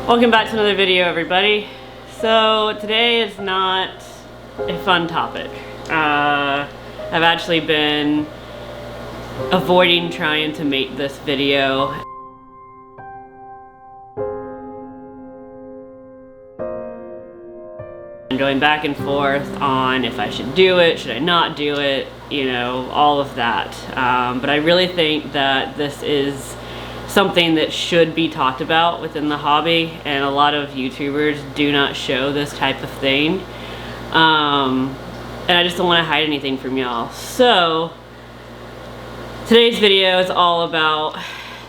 Welcome back to another video, everybody. So today is not a fun topic. I've actually been avoiding trying to make this video. And going back and forth on if I should do it, should I not do it, you know, all of that. But I really think that this is something that should be talked about within the hobby, and a lot of YouTubers do not show this type of thing. And I just don't want to hide anything from y'all. So today's video is all about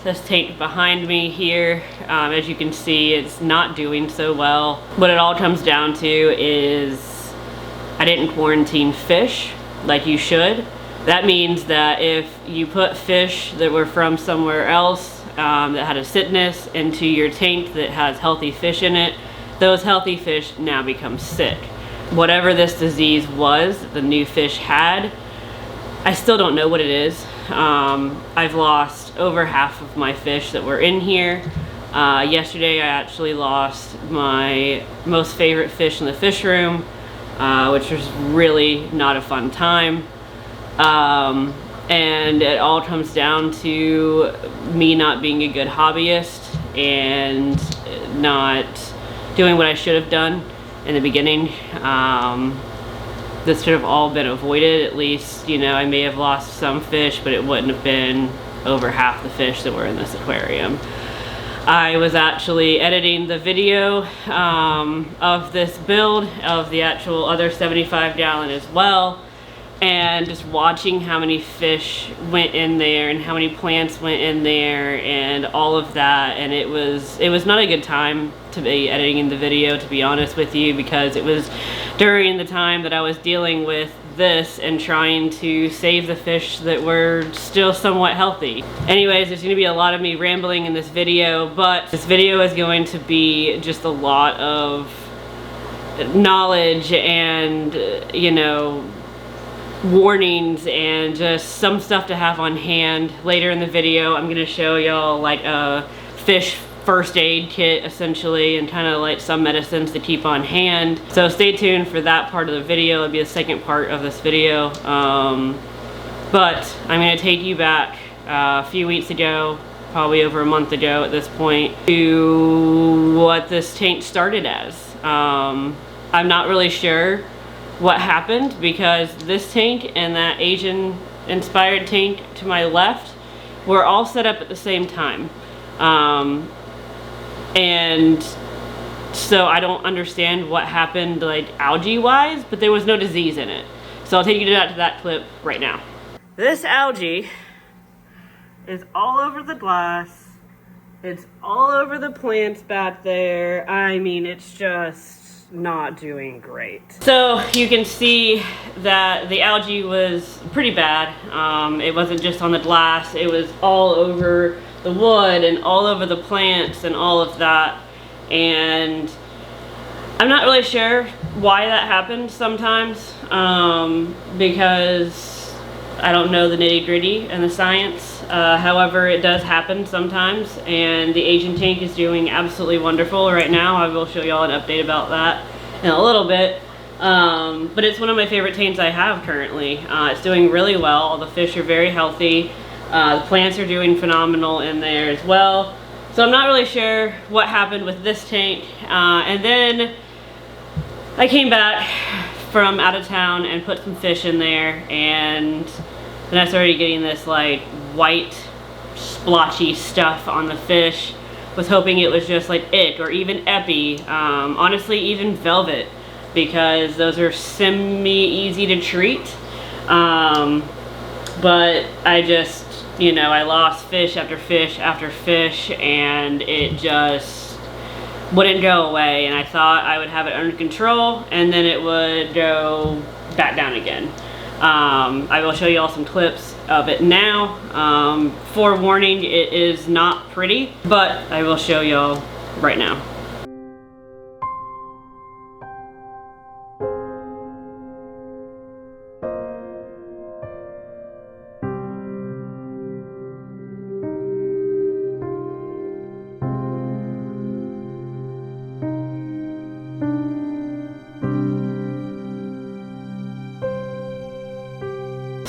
this tank behind me here. As you can see, it's not doing so well. What it all comes down to is I didn't quarantine fish like you should. That means that if you put fish that were from somewhere else that had a sickness into your tank that has healthy fish in it, those healthy fish now become sick. Whatever this disease was that the new fish had, I still don't know what it is. I've lost over half of my fish that were in here. Yesterday I actually lost my most favorite fish in the fish room, which was really not a fun time. And it all comes down to me not being a good hobbyist and not doing what I should have done in the beginning. This should have all been avoided. At least, you know, I may have lost some fish, but it wouldn't have been over half the fish that were in this aquarium. I was actually editing the video of this build of the actual other 75-gallon as well, and just watching how many fish went in there and how many plants went in there and all of that, and it was not a good time to be editing the video, to be honest with you, because it was during the time that I was dealing with this and trying to save the fish that were still somewhat healthy. Anyways, there's going to be a lot of me rambling in this video, but this video is going to be just a lot of knowledge and, you know, warnings and just some stuff to have on hand. Later in the video I'm going to show y'all like a fish first aid kit essentially, and kind of like some medicines to keep on hand. So stay tuned for that part of the video. It'll be the second part of this video. But I'm going to take you back a few weeks ago, probably over a month ago at this point, to what this tank started as. I'm not really sure what happened, because this tank and that Asian inspired tank to my left were all set up at the same time. And so I don't understand what happened like algae wise, but there was no disease in it. So I'll take you to that clip right now. This algae is all over the glass. It's all over the plants back there. I mean, it's just not doing great. So you can see that the algae was pretty bad. It wasn't just on the glass, it was all over the wood and all over the plants and all of that. And I'm not really sure why that happened sometimes, because I don't know the nitty-gritty and the science. However, it does happen sometimes, and the Asian tank is doing absolutely wonderful right now. I will show y'all an update about that in a little bit. But it's one of my favorite tanks I have currently. It's doing really well. All the fish are very healthy. The plants are doing phenomenal in there as well. So I'm not really sure what happened with this tank. And then I came back from out of town and put some fish in there, and then I started getting this like white splotchy stuff on the fish. Was hoping it was just like ick or even epi, honestly even velvet, because those are semi-easy to treat. But I just, you know, I lost fish after fish after fish, and it just wouldn't go away, and I thought I would have it under control and then it would go back down again. I will show you all some clips of it now. Forewarning, it is not pretty, but I will show y'all right now.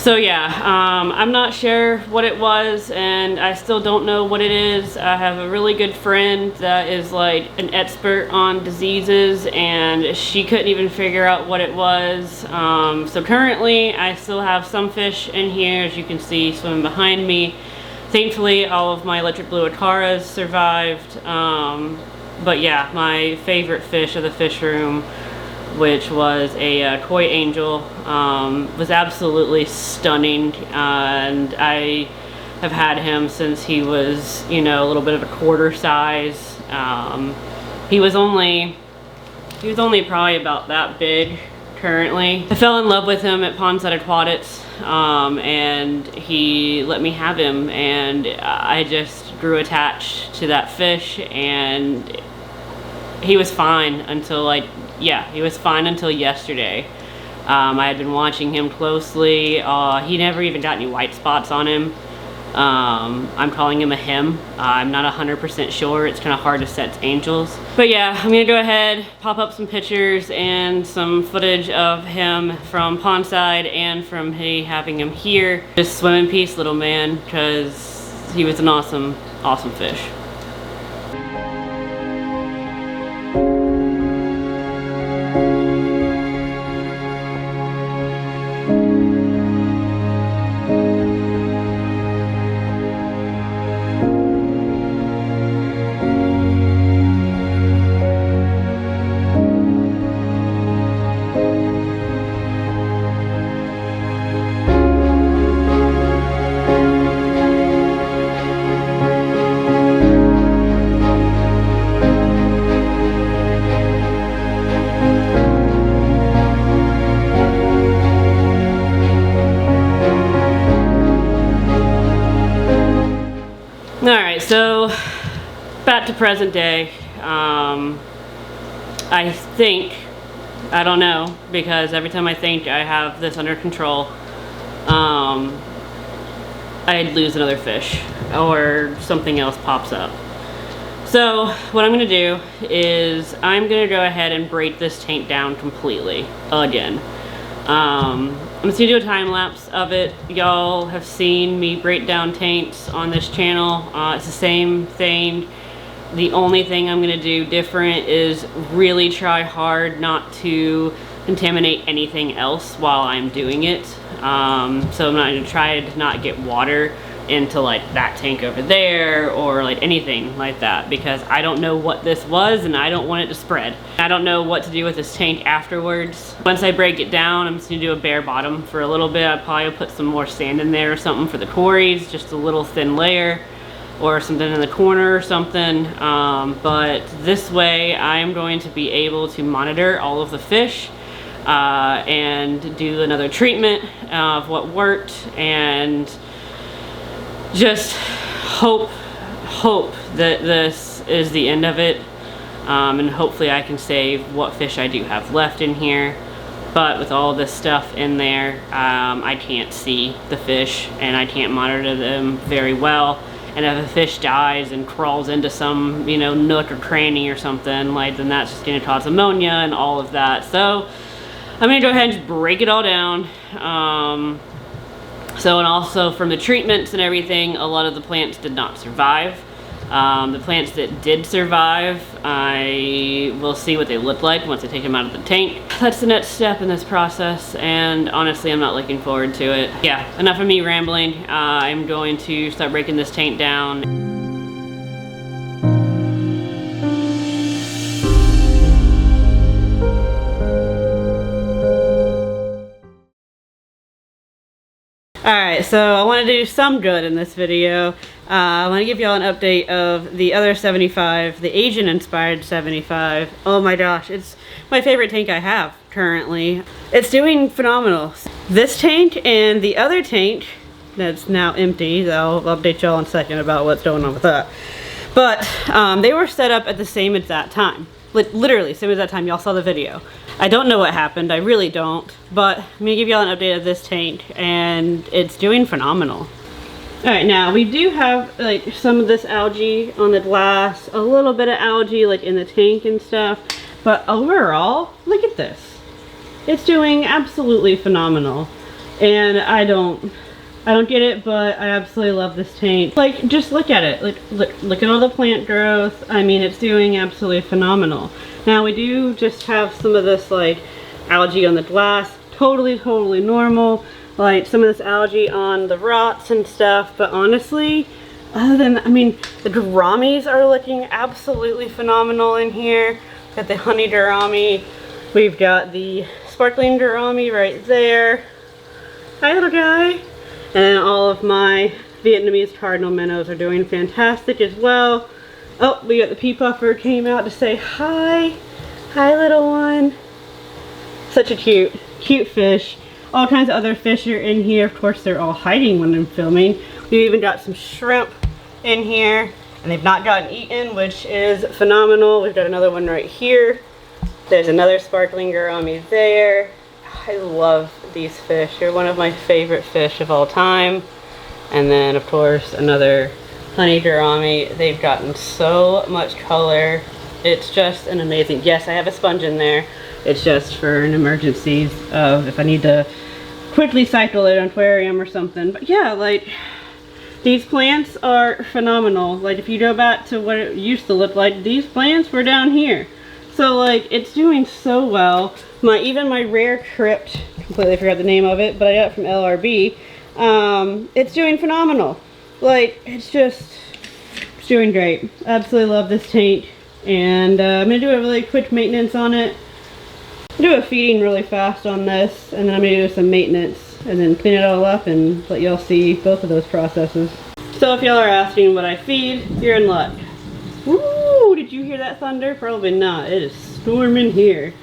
So yeah, I'm not sure what it was, and I still don't know what it is. I have a really good friend that is like an expert on diseases, and she couldn't even figure out what it was. So currently I still have some fish in here, as you can see swimming behind me. Thankfully all of my electric blue acaras survived. But yeah, my favorite fish of the fish room, which was a koi angel, was absolutely stunning, and I have had him since he was, you know, a little bit of a quarter size. He was only probably about that big currently. I fell in love with him at PalmStreet Aquatics, and he let me have him, and I just grew attached to that fish, and he was fine until he was fine until yesterday. I had been watching him closely. He never even got any white spots on him. I'm calling him a him. I'm not 100% sure. It's kind of hard to set angels. But yeah, I'm gonna go ahead, pop up some pictures and some footage of him from pondside and from me having him here. Just swim in peace, little man, because he was an awesome, awesome fish. Alright, so back to present day. I think, I don't know, because every time I think I have this under control, I'd lose another fish or something else pops up. So what I'm going to do is I'm going to go ahead and break this tank down completely again. I'm just gonna do a time lapse of it. Y'all have seen me break down tanks on this channel. It's the same thing. The only thing I'm gonna do different is really try hard not to contaminate anything else while I'm doing it. So I'm not gonna try to not get water into like that tank over there or like anything like that, because I don't know what this was and I don't want it to spread. I don't know what to do with this tank afterwards. Once I break it down, I'm just gonna do a bare bottom for a little bit. I'll probably put some more sand in there or something for the cories, just a little thin layer or something in the corner or something. But this way I'm going to be able to monitor all of the fish and do another treatment of what worked, and just hope that this is the end of it, and hopefully I can save what fish I do have left in here. But with all this stuff in there, I can't see the fish and I can't monitor them very well. And if a fish dies and crawls into some, you know, nook or cranny or something, like, then that's just gonna cause ammonia and all of that. So I'm gonna go ahead and just break it all down. And also from the treatments and everything, a lot of the plants did not survive. The plants that did survive, I will see what they look like once I take them out of the tank. That's the next step in this process, and honestly I'm not looking forward to it. Yeah, enough of me rambling. I'm going to start breaking this tank down. Alright, so I want to do some good in this video. I want to give y'all an update of the other 75, the Asian inspired 75. Oh my gosh, it's my favorite tank I have currently. It's doing phenomenal. This tank and the other tank that's now empty, so I'll update y'all in a second about what's going on with that. But they were set up at the same exact time. Literally, same exact time. Y'all saw the video. I don't know what happened, I really don't, but I'm gonna give y'all an update of this tank, and it's doing phenomenal. Alright, now we do have like some of this algae on the glass, a little bit of algae like in the tank and stuff, but overall, look at this. It's doing absolutely phenomenal. And I don't get it, but I absolutely love this tank. Like, just look at it. Look at all the plant growth. I mean, it's doing absolutely phenomenal. Now we do just have some of this like algae on the glass, totally normal. Like some of this algae on the rots and stuff, but honestly, other than, I mean, the gouramis are looking absolutely phenomenal in here. Got the honey gourami. We've got the sparkling gourami right there. Hi, little guy. And then all of my Vietnamese cardinal minnows are doing fantastic as well. Oh, we got the pea puffer came out to say hi. Hi, little one. Such a cute fish. All kinds of other fish are in here. Of course, they're all hiding when I'm filming. We even got some shrimp in here, and they've not gotten eaten, which is phenomenal. We've got another one right here. There's another sparkling gourami there. I love these fish. They're one of my favorite fish of all time. And then, of course, another honey gourami. They've gotten so much color. It's just an amazing. Yes, I have a sponge in there. It's just for an emergency of if I need to quickly cycle it an aquarium or something. But yeah, like, these plants are phenomenal. Like, if you go back to what it used to look like, these plants were down here. So like, it's doing so well. Even my rare crypt, completely forgot the name of it, but I got it from LRB. It's doing phenomenal. Like, it's doing great. Absolutely love this tank. And I'm gonna do a really quick maintenance on it. Do a feeding really fast on this, and then I'm gonna do some maintenance and then clean it all up and let y'all see both of those processes. So if y'all are asking what I feed, you're in luck. Woo! Did you hear that thunder? Probably not. It is storming here.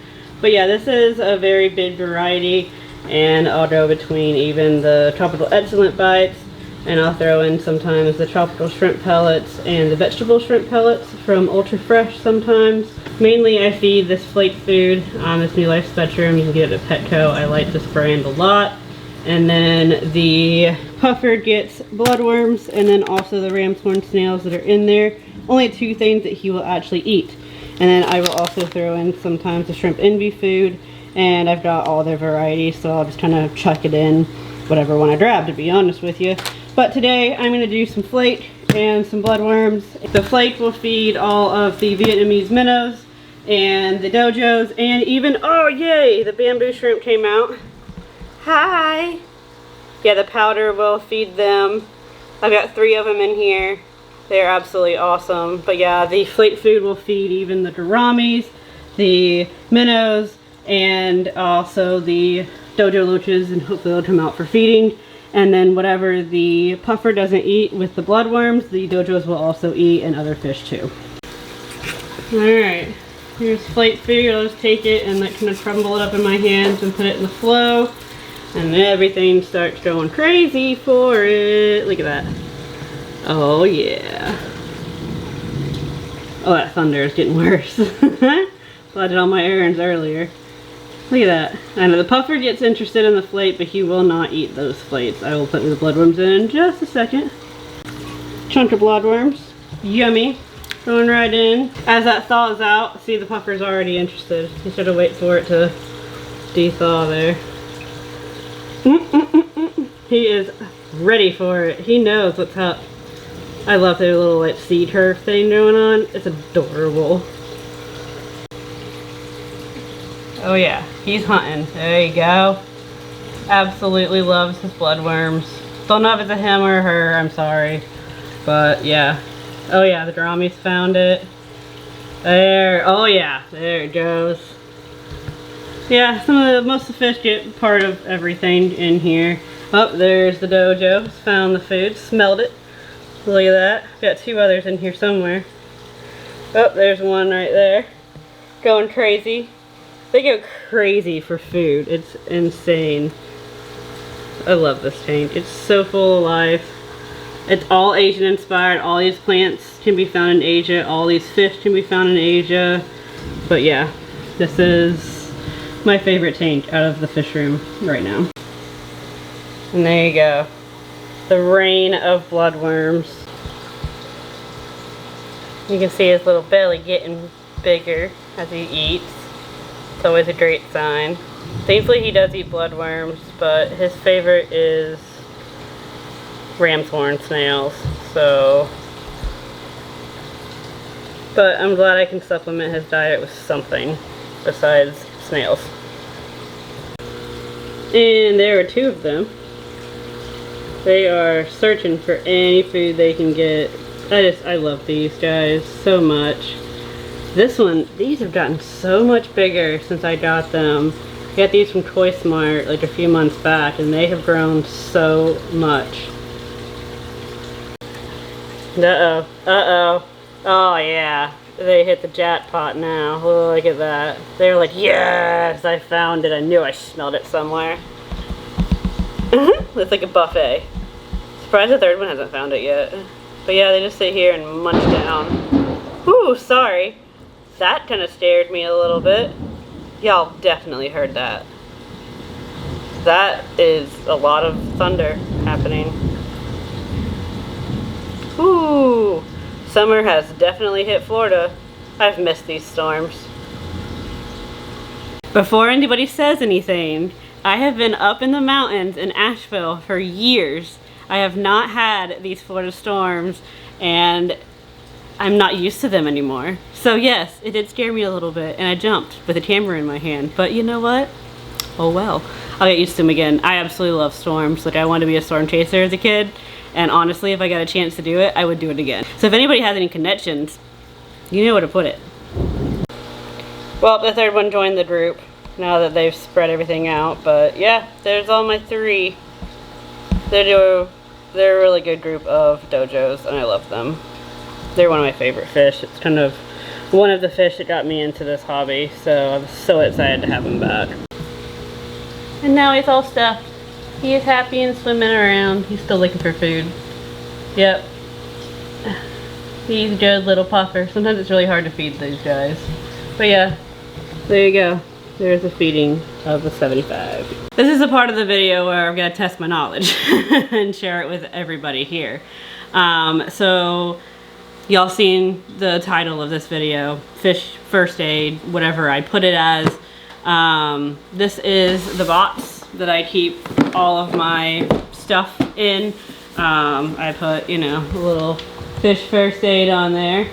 But yeah, this is a very big variety, and I'll go between even the tropical excellent bites, and I'll throw in sometimes the tropical shrimp pellets and the vegetable shrimp pellets from Ultra Fresh sometimes. Mainly I feed this flake food on this New Life Spectrum. You can get it at Petco. I like this brand a lot. And then the puffer gets bloodworms, and then also the ram's horn snails that are in there. Only 2 things that he will actually eat. And then I will also throw in sometimes the shrimp envy food, and I've got all their varieties, so I'll just kind of chuck it in whatever one I grab, to be honest with you. But today I'm going to do some flake and some bloodworms. The flake will feed all of the Vietnamese minnows and the dojos, and even, oh yay, the bamboo shrimp came out. Hi! Yeah, the powder will feed them. I've got 3 of them in here. They're absolutely awesome. But yeah, the flake food will feed even the gouramis, the minnows, and also the dojo loaches, and hopefully they'll come out for feeding. And then whatever the puffer doesn't eat with the bloodworms, the dojos will also eat, and other fish too. Alright, here's flake food. I'll just take it and like kind of crumble it up in my hands and put it in the flow. And everything starts going crazy for it. Look at that. Oh yeah. Oh, that thunder is getting worse. Well, I did all my errands earlier. Look at that. I know the puffer gets interested in the flake, but he will not eat those flakes. I will put the bloodworms in just a second. Chunk of bloodworms. Yummy. Going right in. As that thaws out, see, the puffer's already interested. You should have waited for it to de-thaw there. He is ready for it. He knows what's up. I love their little like sea turf thing going on. It's adorable. Oh yeah, he's hunting. There you go. Absolutely loves his bloodworms. Don't know if it's a him or a her, I'm sorry. But yeah. Oh yeah, the gouramis found it. There, oh yeah, there it goes. Yeah, most of the fish get part of everything in here. Oh, there's the dojo. Found the food, smelled it. Look at that. Got 2 others in here somewhere. Oh, there's one right there. Going crazy. They go crazy for food. It's insane. I love this tank. It's so full of life. It's all Asian inspired. All these plants can be found in Asia. All these fish can be found in Asia. But yeah, this is my favorite tank out of the fish room right now. And there you go. The rain of bloodworms. You can see his little belly getting bigger as he eats. It's always a great sign. Thankfully he does eat bloodworms, but his favorite is ram's horn snails, so. But I'm glad I can supplement his diet with something besides snails. And there are 2 of them. They are searching for any food they can get. I love these guys so much. These have gotten so much bigger since I got them. I got these from Toy Smart like a few months back, and they have grown so much. Uh-oh, uh-oh. Oh yeah, they hit the jackpot now. Oh, look at that. They're like, yes, I found it. I knew I smelled it somewhere. It's like a buffet. Surprised the 3rd one hasn't found it yet. But yeah, they just sit here and munch down. Ooh, sorry. That kind of scared me a little bit. Y'all definitely heard that. That is a lot of thunder happening. Ooh, summer has definitely hit Florida. I've missed these storms. Before anybody says anything, I have been up in the mountains in Asheville for years. I have not had these Florida storms, and I'm not used to them anymore. So yes, it did scare me a little bit, and I jumped with a camera in my hand. But you know what? Oh well. I'll get used to them again. I absolutely love storms. Like, I wanted to be a storm chaser as a kid, and honestly, if I got a chance to do it, I would do it again. So if anybody has any connections, you know where to put it. Well, the 3rd one joined the group now that they've spread everything out. But yeah, there's all my 3. They're a really good group of dojos, and I love them. They're one of my favorite fish. It's kind of one of the fish that got me into this hobby, so I'm so excited to have him back. And now he's all stuffed. He is happy and swimming around. He's still looking for food. Yep. He's a good little puffer. Sometimes it's really hard to feed these guys. But yeah, there you go. There's the feeding of the 75. This is a part of the video where I'm gonna test my knowledge and share it with everybody here. So y'all seen the title of this video, Fish First Aid, whatever I put it as. This is the box that I keep all of my stuff in. I put, you know, a little Fish First Aid on there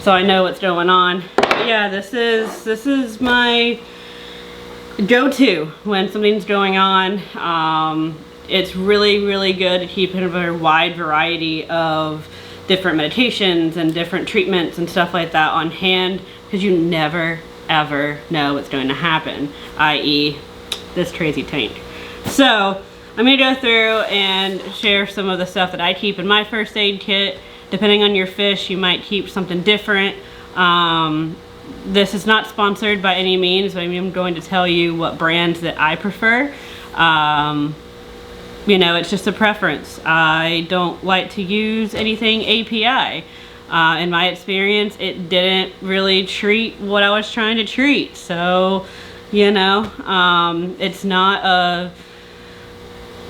so I know what's going on. But yeah, this is my go-to when something's going on. It's really good to keep a wide variety of different meditations and different treatments and stuff like that on hand, because you never ever know what's going to happen, i.e. this crazy tank. So I'm gonna go through and share some of the stuff that I keep in my first aid kit. Depending on your fish, you might keep something different. This is not sponsored by any means, but I'm going to tell you what brands that I prefer. You know, it's just a preference. I don't like to use anything API. In my experience, it didn't really treat what I was trying to treat. So, you know, it's not a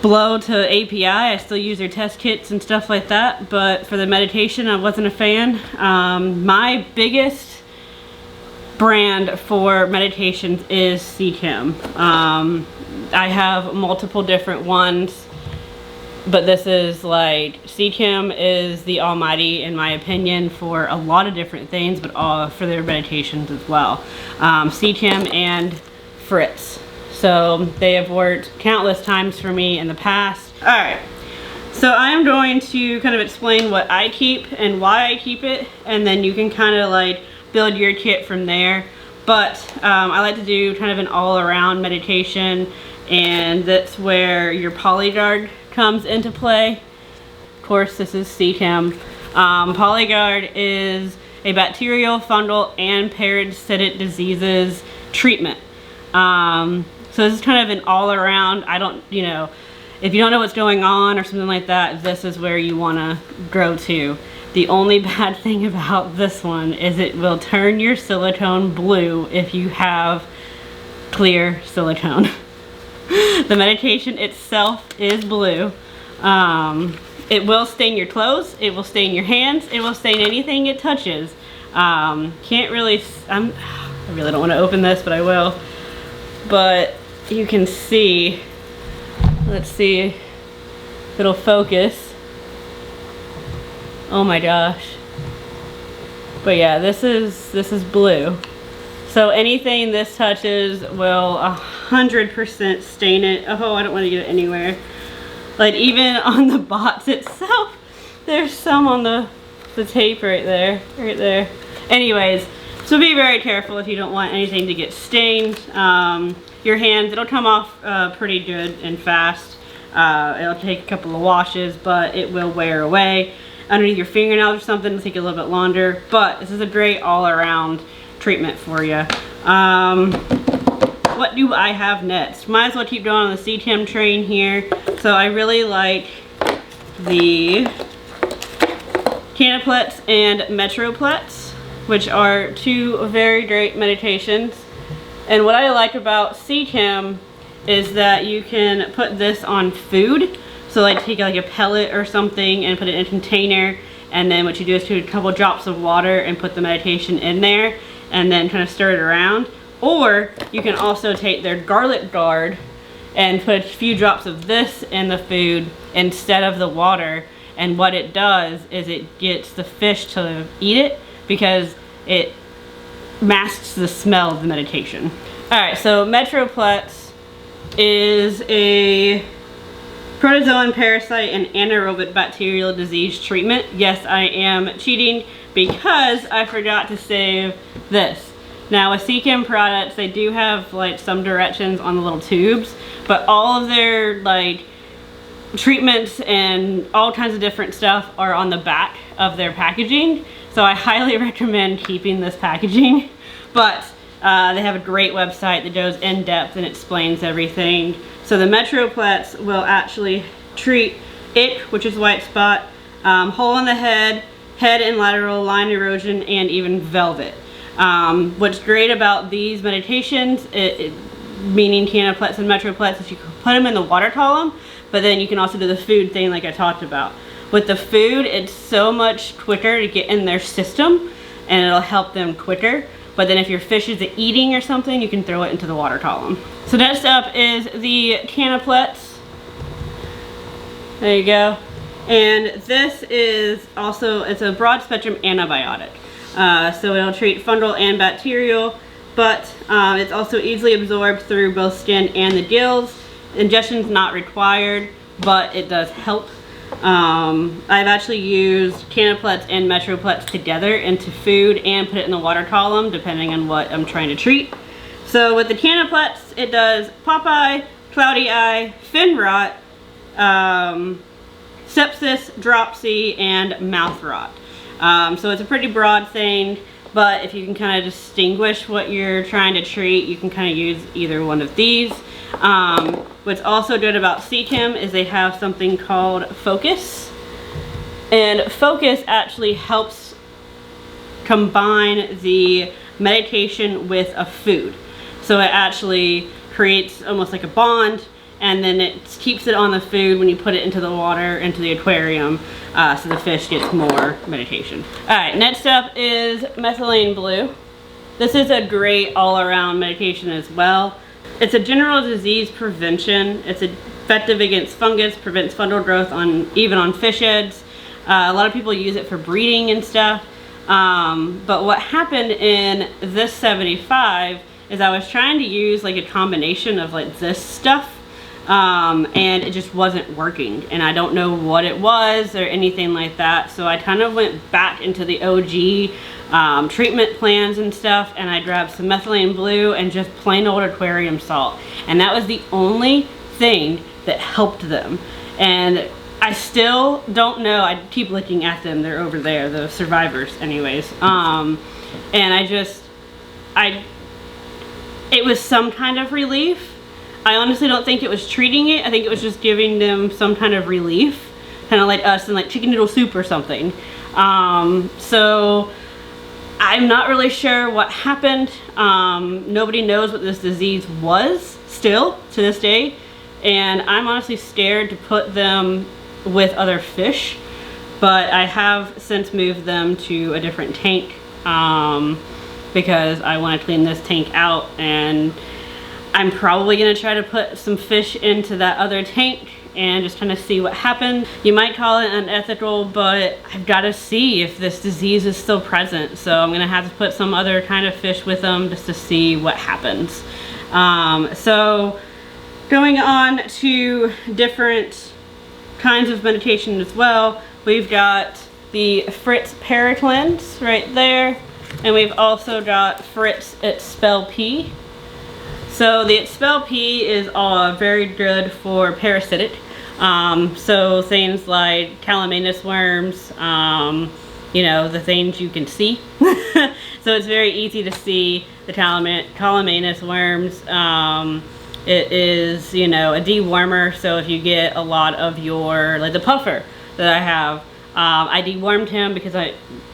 blow to API. I still use their test kits and stuff like that. But for the meditation, I wasn't a fan. My biggest brand for meditations is CChem. I have multiple different ones, but this is like, CChem is the almighty in my opinion for a lot of different things, but all for their meditations as well. CChem and Fritz. So they have worked countless times for me in the past. Alright, so I'm going to kind of explain what I keep and why I keep it, and then you can kind of like build your kit from there. But I like to do kind of an all-around meditation, and that's where your PolyGuard comes into play. Of course, this is CChem. PolyGuard is a bacterial, fungal, and parasitic diseases treatment. So this is kind of an all-around. I don't, you know, if you don't know what's going on or something like that, this is where you want to go to. The only bad thing about this one is it will turn your silicone blue if you have clear silicone. The medication itself is blue. It will stain your clothes, it will stain your hands, it will stain anything it touches. Can't really, I really don't want to open this, but I will. but you can see, let's see if it'll focus. Oh my gosh. But yeah, this is blue. So anything this touches will 100% stain it. Oh, I don't want to get it anywhere. Like even on the box itself, there's some on the tape right there, Anyways, so be very careful if you don't want anything to get stained. Your hands, it'll come off pretty good and fast. It'll take a couple of washes, but it will wear away. Underneath your fingernails or something, it'll take a little bit longer. But this is a great all-around treatment for you. What do I have next? Might as well keep going on the CTEM train here. So I really like the Canaplex and Metroplex, which are two very great meditations. And what I like about CTEM is that you can put this on food. So like take like a pellet or something and put it in a container, and then what you do is put a couple drops of water and put the meditation in there and then kind of stir it around. Or you can also take their garlic guard and put a few drops of this in the food instead of the water, and what it does is it gets the fish to eat it because it masks the smell of the meditation. Alright, so Metroplex is a protozoan, parasite, and anaerobic bacterial disease treatment. Yes, I am cheating because I forgot to save this. Now with CTEM products, they do have like some directions on the little tubes, but all of their like treatments and all kinds of different stuff are on the back of their packaging. So I highly recommend keeping this packaging, but they have a great website that goes in depth and explains everything. So the Metroplex will actually treat ick, which is white spot, hole in the head and lateral line erosion, and even velvet. What's great about these meditations, meaning Canaplex and Metroplex, is you can put them in the water column, but then you can also do the food thing like I talked about. With the food, it's so much quicker to get in their system, and it'll help them quicker. But then if your fish is eating or something, you can throw it into the water column. So next up is the Canaplex. There you go. And this is also, it's a broad spectrum antibiotic. So it'll treat fungal and bacterial, but it's also easily absorbed through both skin and the gills. Ingestion's not required, but it does help. I've actually used Canaplex and Metroplex together into food and put it in the water column depending on what I'm trying to treat. So with the Canaplex, it does Popeye, cloudy eye, fin rot, sepsis, dropsy, and mouth rot. So it's a pretty broad thing, but if you can kind of distinguish what you're trying to treat, you can kind of use either one of these. What's also good about CTEM is they have something called Focus, and Focus actually helps combine the meditation with a food. So it actually creates almost like a bond, and then it keeps it on the food when you put it into the water, into the aquarium, so the fish gets more meditation. Alright, next up is methylene blue. This is a great all-around medication as well. It's a general disease prevention. It's effective against fungus, prevents fungal growth even on fish heads. A lot of people use it for breeding and stuff. But what happened in this 75 is I was trying to use like a combination of like this stuff, and it just wasn't working, and I don't know what it was or anything like that. So I kind of went back into the OG treatment plans and stuff, and I grabbed some methylene blue and just plain old aquarium salt, and that was the only thing that helped them. And I still don't know, I keep looking at them, they're over there, the survivors anyways, and it was some kind of relief. I honestly don't think it was treating it. I think it was just giving them some kind of relief, kind of like us in like chicken noodle soup or something. So I'm not really sure what happened. Nobody knows what this disease was still to this day, and I'm honestly scared to put them with other fish, but I have since moved them to a different tank because I want to clean this tank out, and I'm probably gonna try to put some fish into that other tank and just kind of see what happens. You might call it unethical, but I've got to see if this disease is still present. So I'm gonna have to put some other kind of fish with them just to see what happens. So going on to different kinds of meditation as well, we've got the Fritz Paraclins right there, and we've also got Fritz Expel P. So the Expel P is very good for parasitic. So things like Calamanus worms, you know, the things you can see. So it's very easy to see the Calamanus worms. It is, you know, a dewormer. So if you get a lot of your, like the puffer that I have, I dewormed him because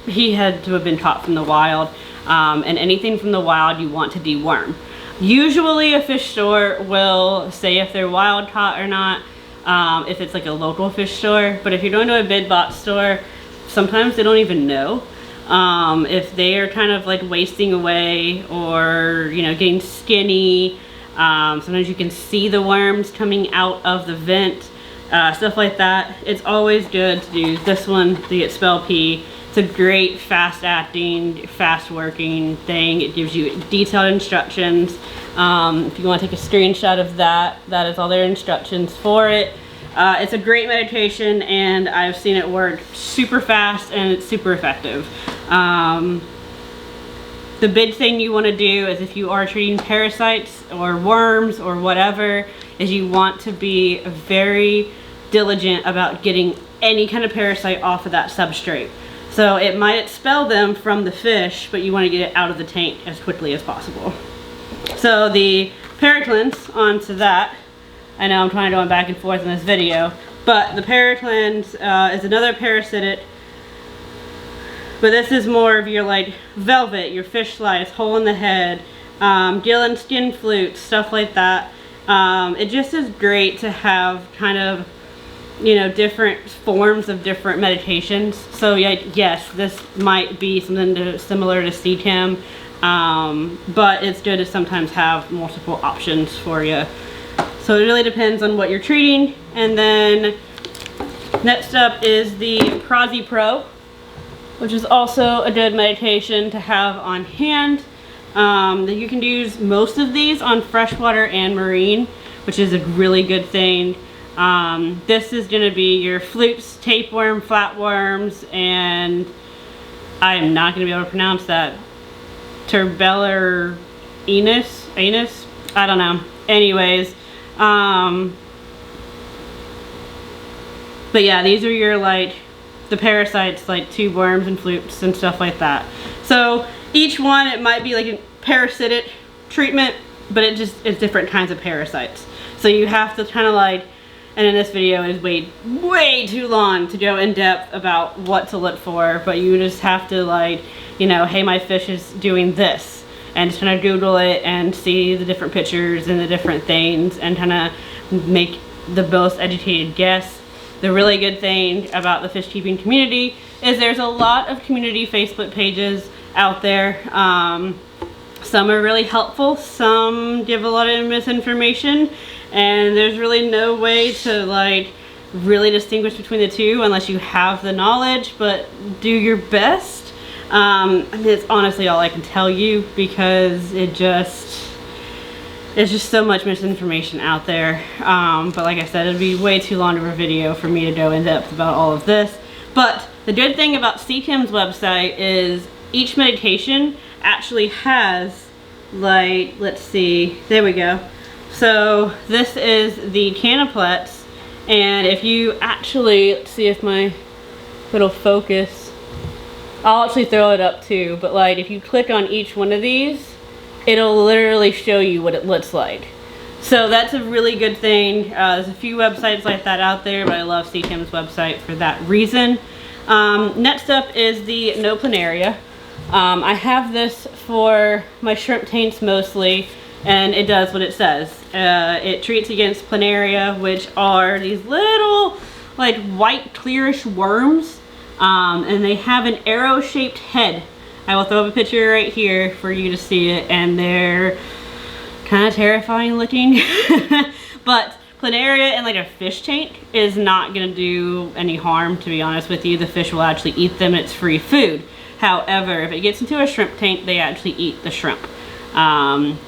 he had to have been caught from the wild. And anything from the wild you want to deworm. Usually a fish store will say if they're wild caught or not, if it's like a local fish store. But if you're going to a big box store, sometimes they don't even know. If they are kind of like wasting away or, you know, getting skinny, sometimes you can see the worms coming out of the vent, stuff like that. It's always good to do this one, the Expel P. It's a great fast acting, fast working thing. It gives you detailed instructions. If you want to take a screenshot of that, that is all their instructions for it. It's a great meditation, and I've seen it work super fast and it's super effective. The big thing you want to do is if you are treating parasites or worms or whatever, is you want to be very diligent about getting any kind of parasite off of that substrate. So it might expel them from the fish, but you want to get it out of the tank as quickly as possible. So the Paraclins onto that. I know I'm trying to go back and forth in this video, but the Paraclins is another parasitic. But this is more of your like velvet, your fish lice, hole in the head, gill and skin flutes, stuff like that. It just is great to have kind of, you know, different forms of different meditations. So yeah, yes, this might be something similar to CTEM, but it's good to sometimes have multiple options for you. So it really depends on what you're treating. And then next up is the Prazi Pro, which is also a good meditation to have on hand. That you can use most of these on freshwater and marine, which is a really good thing. This is going to be your flukes, tapeworm, flatworms, and I am not going to be able to pronounce that. Turbellor anus? I don't know. Anyways, but yeah, these are your like the parasites, like tube worms and flukes and stuff like that. So each one, it might be like a parasitic treatment, but it's different kinds of parasites. So you have to kind of like, and in this video is way too long to go in depth about what to look for, but you just have to like, you know, hey, my fish is doing this, and just kind of Google it and see the different pictures and the different things and kind of make the most educated guess. The really good thing about the fish keeping community is there's a lot of community Facebook pages out there. Some are really helpful, some give a lot of misinformation, and there's really no way to like really distinguish between the two unless you have the knowledge, but do your best. I mean, it's honestly all I can tell you because there's just so much misinformation out there. But like I said, it'd be way too long of a video for me to go in depth about all of this. But the good thing about CTEM's website is each meditation actually has, like, let's see, there we go. So this is the Canoplets, and if you actually, let's see if it'll focus. I'll actually throw it up too, but like if you click on each one of these, it'll literally show you what it looks like. So that's a really good thing. There's a few websites like that out there, but I love CTEM's website for that reason. Next up is the No Planaria. I have this for my shrimp tanks mostly, and it does what it says. It treats against planaria, which are these little like white clearish worms, and they have an arrow-shaped head. I will throw up a picture right here for you to see it, and they're kind of terrifying looking. But planaria in like a fish tank is not going to do any harm, to be honest with you. The fish will actually eat them. It's free food. However, if it gets into a shrimp tank, they actually eat the shrimp.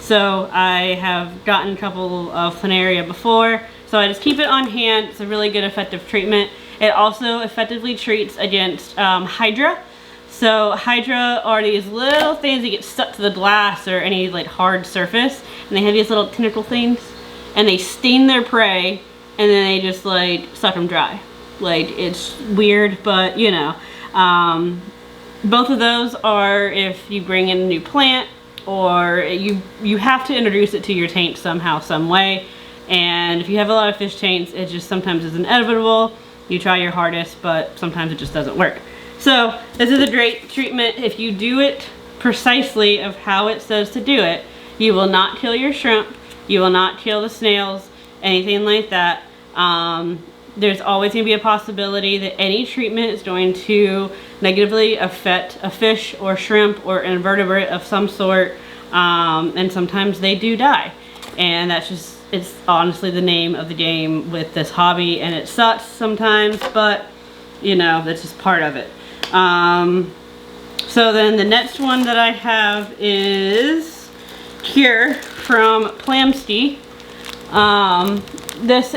So I have gotten a couple of planaria before, so I just keep it on hand. It's a really good effective treatment. It also effectively treats against hydra. So hydra are these little things that get stuck to the glass or any like hard surface, and they have these little tentacle things, and they sting their prey, and then they just like suck them dry. Like, it's weird, but you know. Both of those are if you bring in a new plant, or you have to introduce it to your tank somehow, some way. And if you have a lot of fish tanks, it just sometimes is inevitable. You try your hardest, but sometimes it just doesn't work. So this is a great treatment. If you do it precisely of how it says to do it, you will not kill your shrimp, you will not kill the snails, anything like that. There's always going to be a possibility that any treatment is going to negatively affect a fish or shrimp or an invertebrate of some sort, and sometimes they do die. And that's just, it's honestly the name of the game with this hobby, and it sucks sometimes, but you know, that's just part of it. So then the next one that I have is here from PalmStreet. This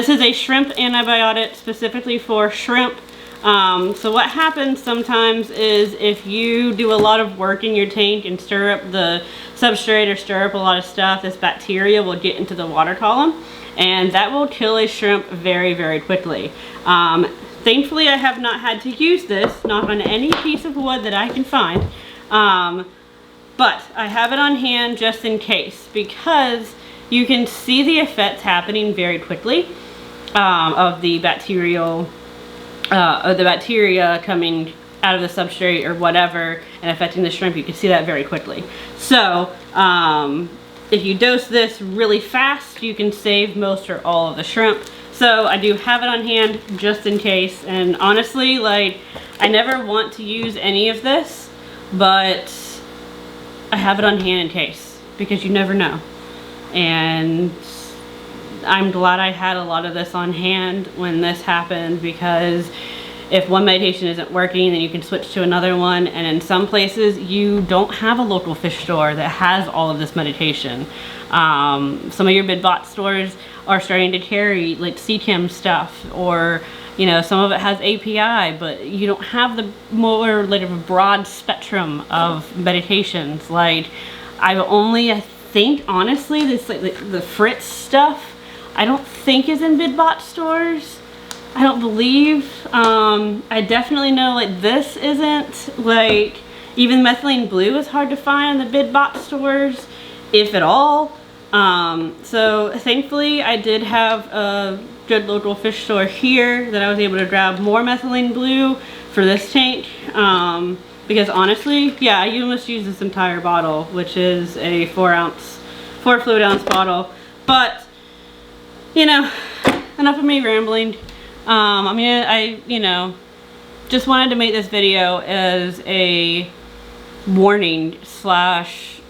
is a shrimp antibiotic specifically for shrimp. So what happens sometimes is if you do a lot of work in your tank and stir up the substrate or stir up a lot of stuff, this bacteria will get into the water column, and that will kill a shrimp very, very quickly. Thankfully, I have not had to use this, not on any piece of wood that I can find, but I have it on hand just in case, because you can see the effects happening very quickly of the bacteria coming out of the substrate or whatever and affecting the shrimp. You can see that very quickly. So if you dose this really fast, you can save most or all of the shrimp. So I do have it on hand just in case, and honestly, like, I never want to use any of this, but I have it on hand in case, because you never know. And I'm glad I had a lot of this on hand when this happened, because if one medication isn't working, then you can switch to another one. And in some places, you don't have a local fish store that has all of this medication. Some of your big box stores are starting to carry like CChem stuff, or you know, some of it has API, but you don't have the more like a broad spectrum of medications. Like, I've only, I think honestly, this like the Fritz stuff, I don't think is in big box stores. I don't believe. I definitely know like this isn't. Like, even methylene blue is hard to find in the big box stores, if at all. So thankfully I did have a good local fish store here that I was able to grab more methylene blue for this tank, because honestly, yeah, I almost used this entire bottle, which is a 4 fluid ounce bottle. But you know, enough of me rambling. I mean, I you know, just wanted to make this video as a warning slash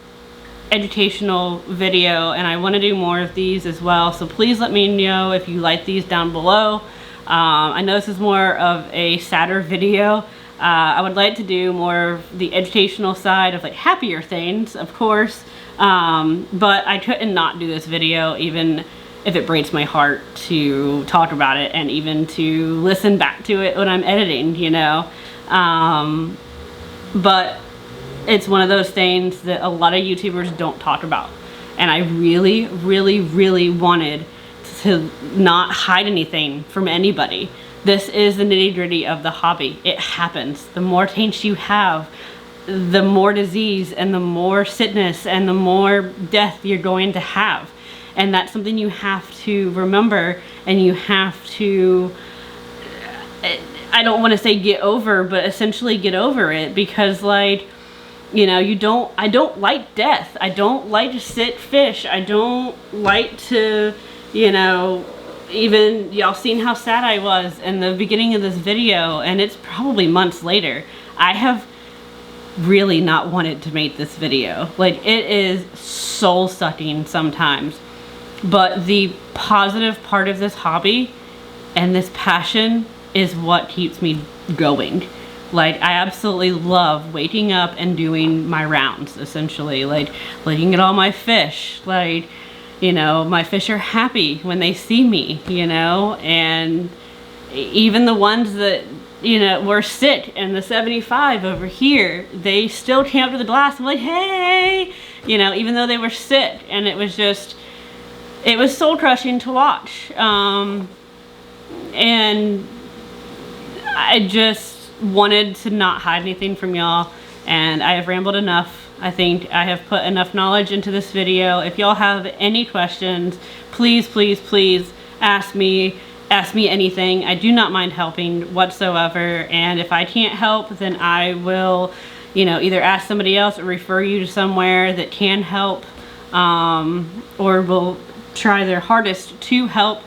educational video, and I want to do more of these as well, so please let me know if you like these down below. I know this is more of a sadder video. I would like to do more of the educational side of like happier things, of course, but I couldn't not do this video, even if it breaks my heart to talk about it and even to listen back to it when I'm editing, you know. But it's one of those things that a lot of YouTubers don't talk about. And I really, really, really wanted to not hide anything from anybody. This is the nitty-gritty of the hobby. It happens. The more tanks you have, the more disease and the more sickness and the more death you're going to have. And that's something you have to remember, and you have to, I don't want to say get over, but essentially get over it, because like, you know, I don't like death. I don't like to sick fish. I don't like to, you know, even y'all seen how sad I was in the beginning of this video, and it's probably months later. I have really not wanted to make this video. Like, it is soul sucking sometimes, but the positive part of this hobby and this passion is what keeps me going. Like, I absolutely love waking up and doing my rounds, essentially. Like, looking at all my fish. Like, you know, my fish are happy when they see me, you know? And even the ones that, you know, were sick in the 75 over here, they still came up to the glass and like, hey! You know, even though they were sick. And it was just, it was soul crushing to watch. And I just wanted to not hide anything from y'all, and I have rambled enough. I think I have put enough knowledge into this video. If y'all have any questions, please, please, please ask me anything. I do not mind helping whatsoever, and if I can't help, then I will, you know, either ask somebody else or refer you to somewhere that can help, or will try their hardest to help.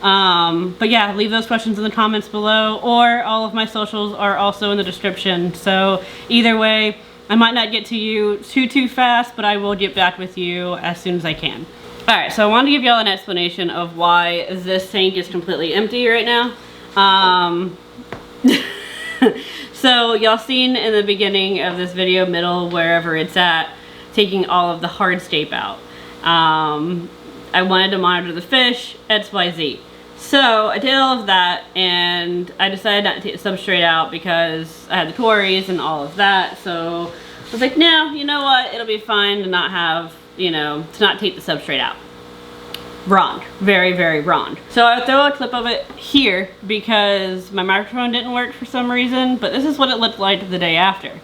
But yeah, leave those questions in the comments below, or all of my socials are also in the description. So either way, I might not get to you too fast, but I will get back with you as soon as I can. Alright, so I wanted to give y'all an explanation of why this tank is completely empty right now. So y'all seen in the beginning of this video, middle, wherever it's at, taking all of the hardscape out. I wanted to monitor the fish, XYZ. So I did all of that, and I decided not to take the substrate out because I had the tories and all of that. So I was like, no, you know what? It'll be fine to not have, you know, to not take the substrate out. Wrong. Very, very wrong. So I'll throw a clip of it here because my microphone didn't work for some reason, but this is what it looked like the day after.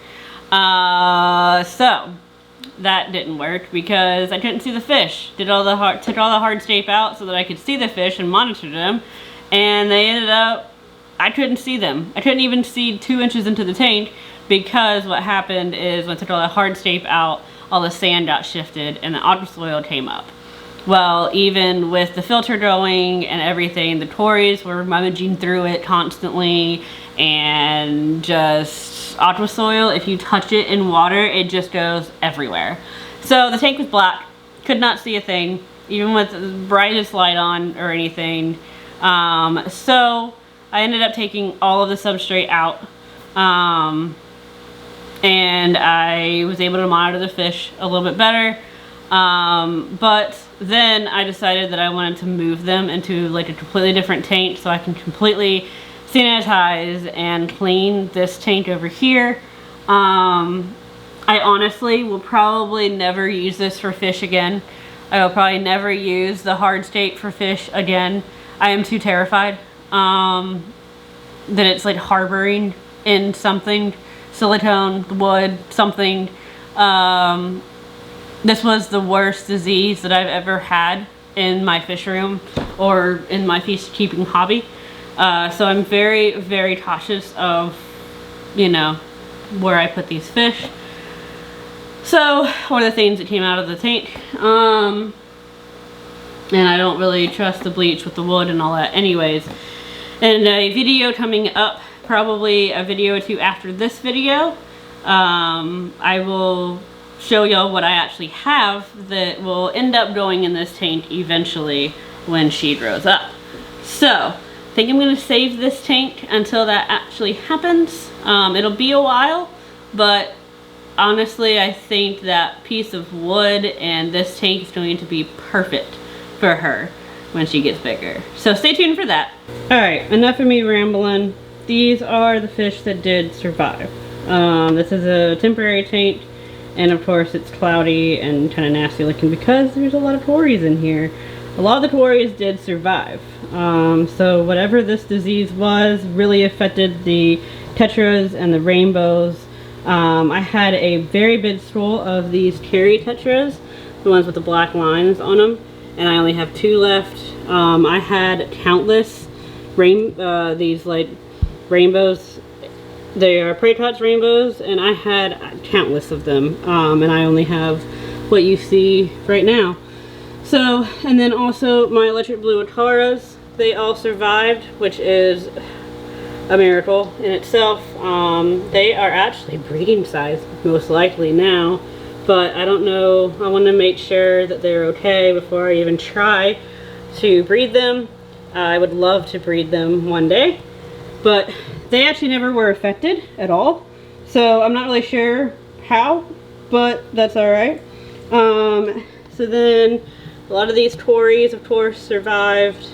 So that didn't work because I couldn't see the fish. Took all the hardscape out so that I could see the fish and monitor them, and they ended up, I couldn't see them. I couldn't even see 2 inches into the tank because what happened is when I took all the hardscape out, all the sand got shifted and the aqua soil came up. Well, even with the filter going and everything, the tories were rummaging through it constantly, and just aqua soil, if you touch it in water, it just goes everywhere. So the tank was black, could not see a thing, even with the brightest light on or anything. So I ended up taking all of the substrate out, and I was able to monitor the fish a little bit better. But then I decided that I wanted to move them into like a completely different tank so I can completely sanitize and clean this tank over here. I honestly will probably never use this for fish again. I will probably never use the hardscape for fish again. I am too terrified that it's like harboring in something, silicone, wood, something. This was the worst disease that I've ever had in my fish room or in my fish keeping hobby. So I'm very, very cautious of, you know, where I put these fish. So, or the things that came out of the tank. And I don't really trust the bleach with the wood and all that anyways. And a video coming up, probably a video or two after this video, I will show y'all what I actually have that will end up going in this tank eventually when she grows up. So, I think I'm going to save this tank until that actually happens. It'll be a while, but honestly I think that piece of wood and this tank is going to be perfect for her when she gets bigger. So stay tuned for that. Alright, enough of me rambling. These are the fish that did survive. This is a temporary tank, and of course it's cloudy and kind of nasty looking because there's a lot of tories in here. A lot of the tories did survive. So whatever this disease was really affected the tetras and the rainbows. I had a very big school of these cherry tetras, the ones with the black lines on them, and I only have 2 left. I had countless these like rainbows. They are prey touch rainbows, and I had countless of them, and I only have what you see right now. So, and then also my electric blue ataras, they all survived, which is a miracle in itself. They are actually breeding size, most likely now, but I don't know. I want to make sure that they're okay before I even try to breed them. I would love to breed them one day, but they actually never were affected at all, so I'm not really sure how, but that's alright. So then a lot of these Tories, of course, survived.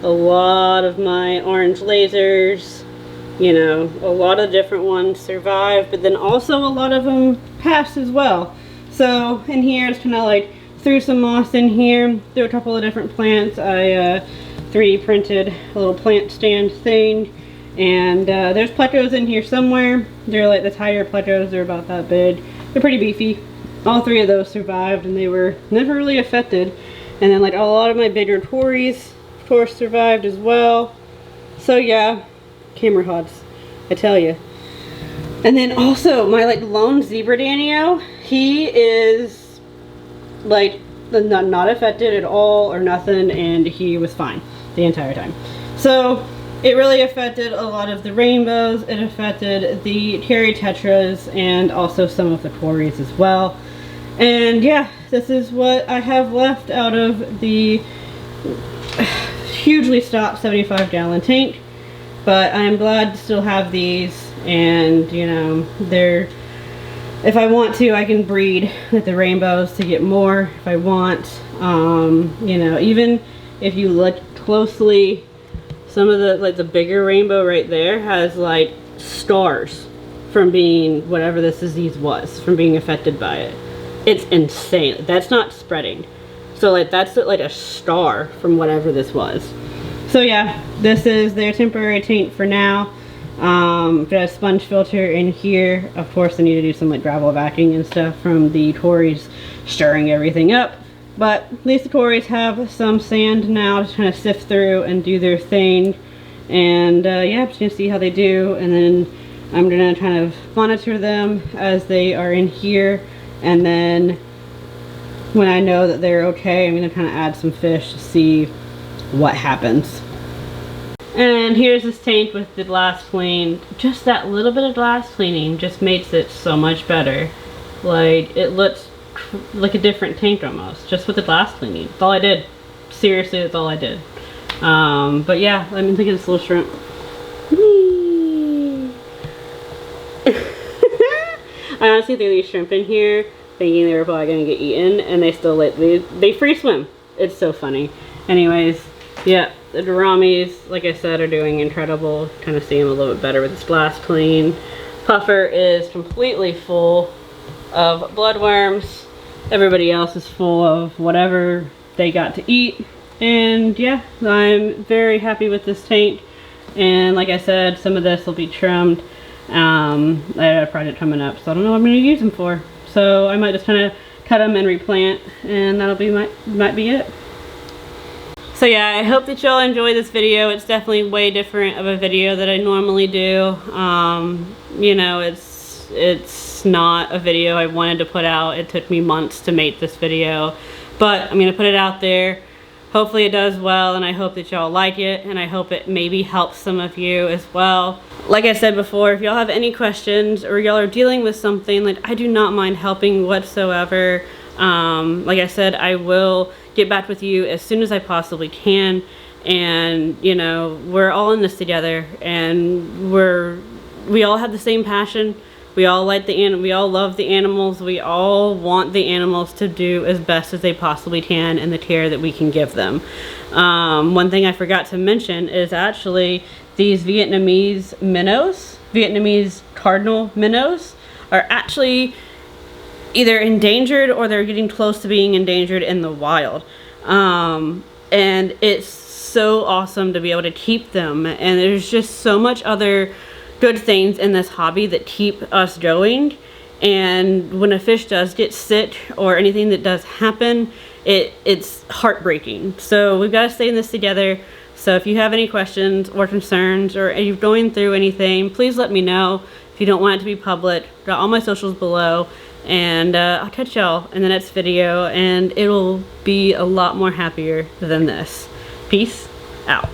A lot of my orange lasers, you know, a lot of different ones survived, but then also a lot of them passed as well. So in here, it's kind of like threw some moss in here, threw a couple of different plants. I 3D printed a little plant stand thing, and there's plecos in here somewhere. They're like the higher plecos, they're about that big. They're pretty beefy. All 3 of those survived, and they were never really affected. And then like a lot of my bigger Tories, of course, survived as well. So yeah, camera hods, I tell you. And then also my like lone zebra danio, he is like not affected at all or nothing, and he was fine the entire time. So it really affected a lot of the rainbows. It affected the terry tetras and also some of the Tories as well. And yeah, this is what I have left out of the hugely stocked 75-gallon tank. But I'm glad to still have these, and you know, they're, if I want to, I can breed with the rainbows to get more if I want. You know, even if you look closely, some of the, like the bigger rainbow right there has like stars from being, whatever this disease was, from being affected by it. It's insane. That's not spreading. So like that's like a star from whatever this was. So yeah, this is their temporary tank for now. Got a sponge filter in here. Of course I need to do some like gravel vacuuming and stuff from the Tories stirring everything up. But at least the Tories have some sand now to kind of sift through and do their thing. And yeah, I'm just gonna see how they do, and then I'm gonna kind of monitor them as they are in here. And then when I know that they're okay, I'm gonna kind of add some fish to see what happens. And here's this tank with the glass clean. Just that little bit of glass cleaning just makes it so much better. Like, it looks like a different tank almost, just with the glass cleaning. That's all I did. Seriously, that's all I did. But yeah, let me look at this little shrimp. I honestly threw these shrimp in here thinking they were probably gonna get eaten, and they still like they free swim. It's so funny. Anyways, yeah, the gouramis, like I said, are doing incredible. Kind of see them a little bit better with this glass clean. Puffer is completely full of bloodworms. Everybody else is full of whatever they got to eat. And yeah, I'm very happy with this tank. And like I said, some of this will be trimmed. I have a project coming up, so I don't know what I'm going to use them for. So I might just kind of cut them and replant, and that'll be might be it. So yeah, I hope that y'all enjoy this video. It's definitely way different of a video that I normally do. You know, it's not a video I wanted to put out. It took me months to make this video, but I'm gonna put it out there. Hopefully it does well, and I hope that y'all like it, and I hope it maybe helps some of you as well. Like I said before, if y'all have any questions or y'all are dealing with something, like, I do not mind helping whatsoever. Like I said, I will get back with you as soon as I possibly can. And you know, we're all in this together, and we all have the same passion. We all like we all love the animals. We all want the animals to do as best as they possibly can in the care that we can give them. One thing I forgot to mention is actually these Vietnamese minnows, Vietnamese cardinal minnows, are actually either endangered or they're getting close to being endangered in the wild. And it's so awesome to be able to keep them. And there's just so much other good things in this hobby that keep us going. And when a fish does get sick or anything that does happen, it's heartbreaking. So we've got to stay in this together. So if you have any questions or concerns, or you're going through anything, please let me know. If you don't want it to be public, got all my socials below. And I'll catch y'all in the next video, and it'll be a lot more happier than this. Peace. out.